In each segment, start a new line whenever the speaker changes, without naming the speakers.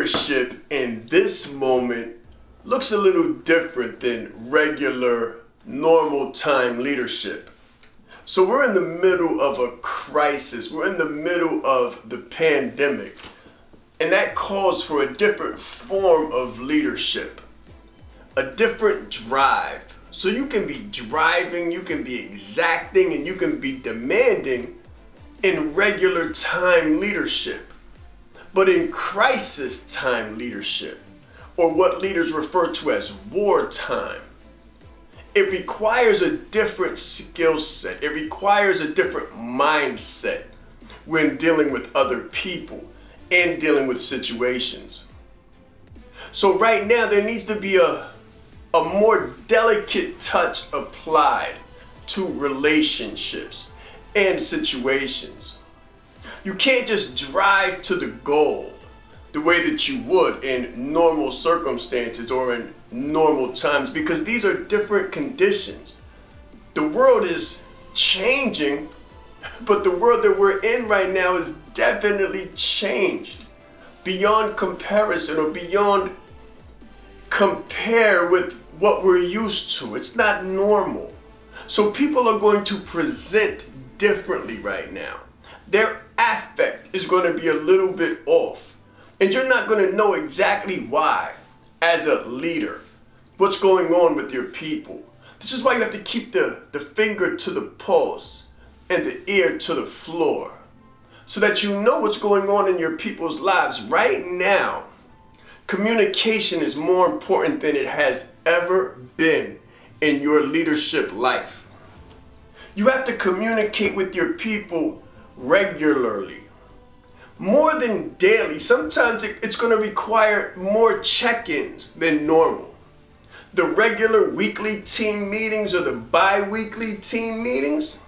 Leadership in this moment looks a little different than regular, normal time leadership. So we're in the middle of a crisis. We're in the middle of the pandemic. And that calls for a different form of leadership, a different drive. So you can be driving, you can be exacting, and you can be demanding in regular time leadership. But in crisis time leadership, or what leaders refer to as wartime, it requires a different skill set. It requires a different mindset when dealing with other people and dealing with situations. So right now there needs to be a more delicate touch applied to relationships and situations. You can't just drive to the goal the way that you would in normal circumstances or in normal times, because these are different conditions. The world is changing, but the world that we're in right now is definitely changed beyond comparison or beyond compare with what we're used to. It's not normal. So people are going to present differently right now. Their affect is going to be a little bit off. And you're not going to know exactly why as a leader, what's going on with your people. This is why you have to keep the finger to the pulse and the ear to the floor so that you know what's going on in your people's lives. Right now, communication is more important than it has ever been in your leadership life. You have to communicate with your people regularly, more than daily. Sometimes it's going to require more check-ins than normal. The regular weekly team meetings or the bi-weekly team meetings,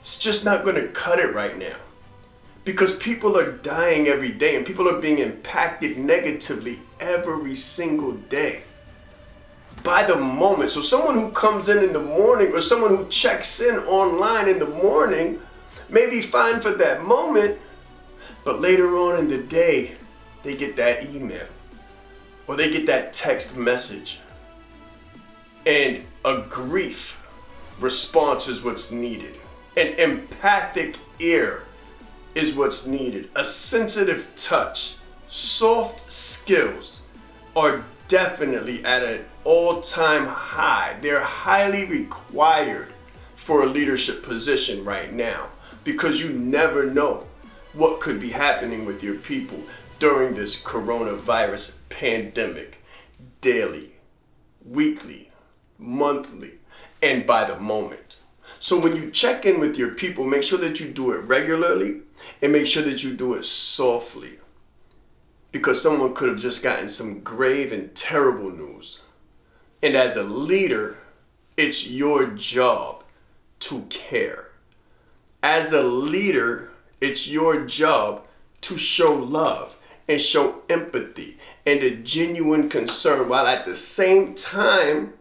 it's just not going to cut it right now, because people are dying every day and people are being impacted negatively every single day by the moment. So someone who comes in the morning or someone who checks in online in the morning may be fine for that moment, but later on in the day, they get that email or they get that text message, and a grief response is what's needed. An empathic ear is what's needed. A sensitive touch, soft skills are definitely at an all-time high. They're highly required for a leadership position right now, because you never know what could be happening with your people during this coronavirus pandemic, daily, weekly, monthly, and by the moment. So when you check in with your people, make sure that you do it regularly and make sure that you do it softly, because someone could have just gotten some grave and terrible news. And as a leader, it's your job to care. As a leader, it's your job to show love and show empathy and a genuine concern, while at the same time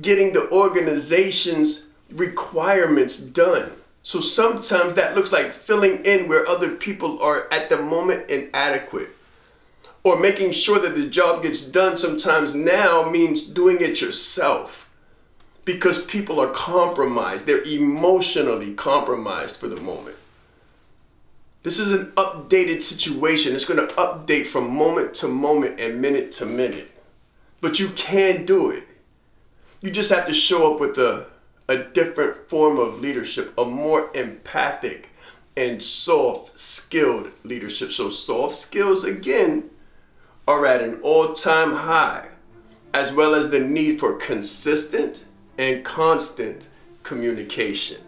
getting the organization's requirements done. So sometimes that looks like filling in where other people are at the moment inadequate, or making sure that the job gets done sometimes now means doing it yourself, because people are compromised. They're emotionally compromised for the moment. This is an updated situation. It's going to update from moment to moment and minute to minute. But you can do it. You just have to show up with a different form of leadership, a more empathic and soft-skilled leadership. So soft skills, again, are at an all-time high, as well as the need for consistent and constant communication.